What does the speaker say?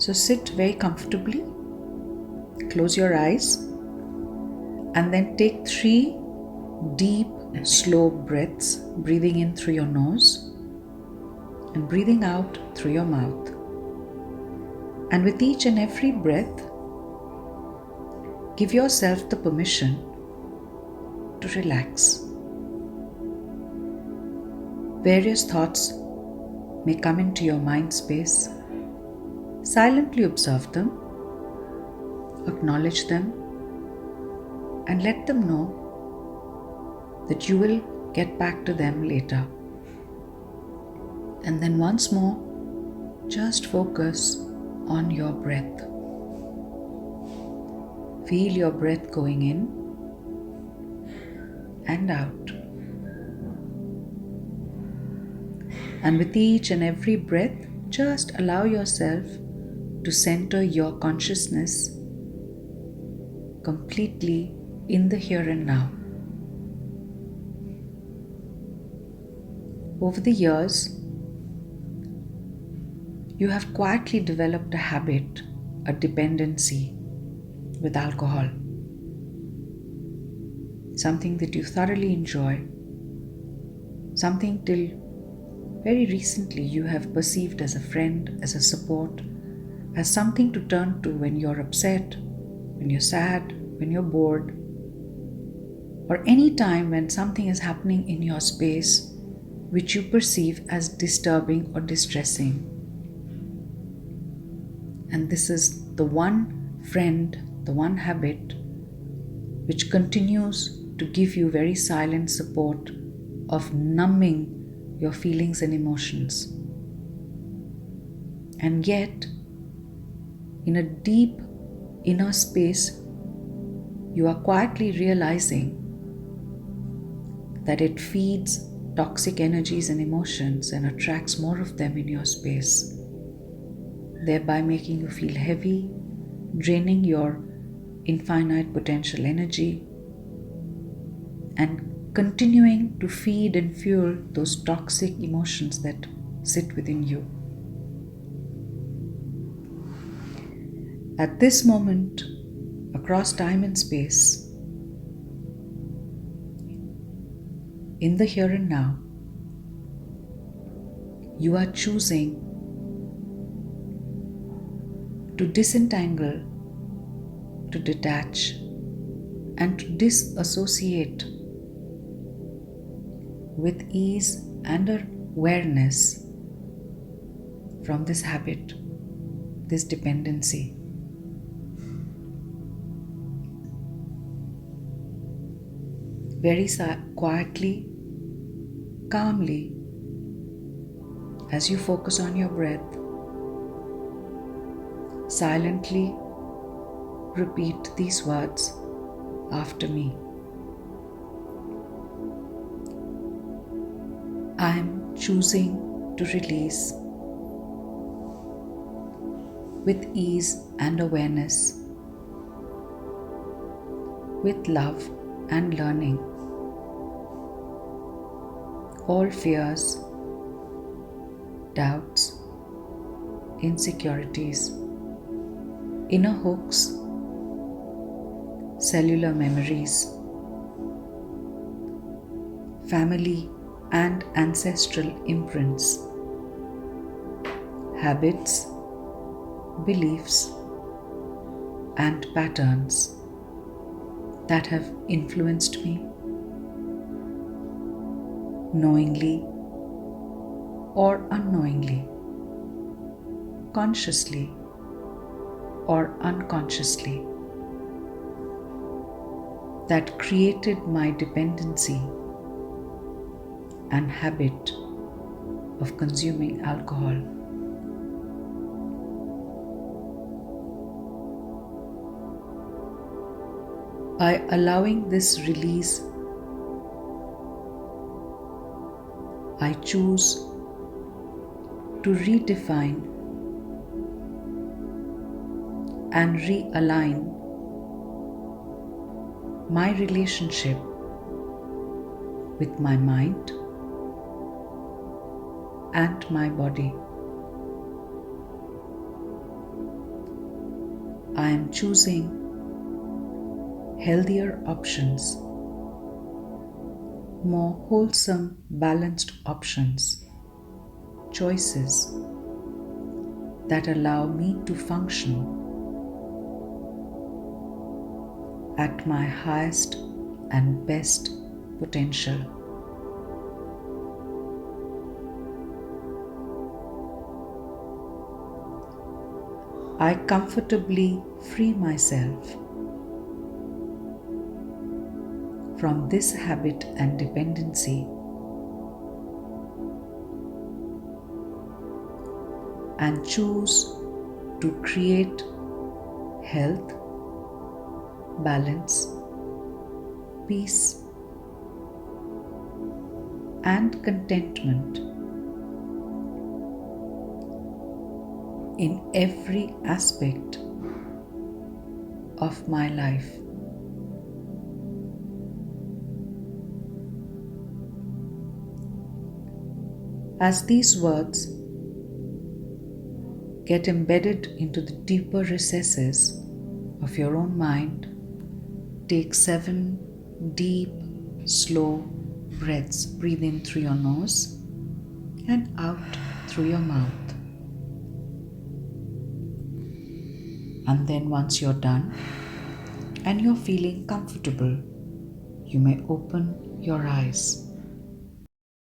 So sit very comfortably, close your eyes, and then take 3 deep, slow breaths, breathing in through your nose and breathing out through your mouth. And with each and every breath, give yourself the permission to relax. Various thoughts may come into your mind space. Silently observe them, acknowledge them, and let them know that you will get back to them later. And then once more, just focus on your breath. Feel your breath going in and out. And with each and every breath, just allow yourself to center your consciousness completely in the here and now. Over the years, you have quietly developed a habit, a dependency with alcohol. Something that you thoroughly enjoy, something till very recently you have perceived as a friend, as a support, as something to turn to when you're upset, when you're sad, when you're bored, or any time when something is happening in your space which you perceive as disturbing or distressing. And this is the one friend, the one habit which continues to give you very silent support of numbing your feelings and emotions. And yet, in a deep inner space, you are quietly realizing that it feeds toxic energies and emotions and attracts more of them in your space, thereby making you feel heavy, draining your infinite potential energy, and continuing to feed and fuel those toxic emotions that sit within you. At this moment, across time and space, in the here and now, you are choosing to disentangle, to detach, and to disassociate with ease and awareness from this habit, this dependency. Very quietly, calmly, as you focus on your breath, silently repeat these words after me. I am choosing to release with ease and awareness, with love and learning, all fears, doubts, insecurities, inner hooks, cellular memories, family and ancestral imprints, habits, beliefs, and patterns that have influenced me knowingly or unknowingly, consciously or unconsciously, that created my dependency and habit of consuming alcohol. By allowing this release, I choose to redefine and realign my relationship with my mind and my body. I am choosing healthier options, more wholesome, balanced options, choices that allow me to function at my highest and best potential. I comfortably free myself from this habit and dependency and choose to create health, balance, peace, and contentment in every aspect of my life. As these words get embedded into the deeper recesses of your own mind, take 7 deep, slow breaths. Breathe in through your nose and out through your mouth. And then once you're done and you're feeling comfortable, you may open your eyes.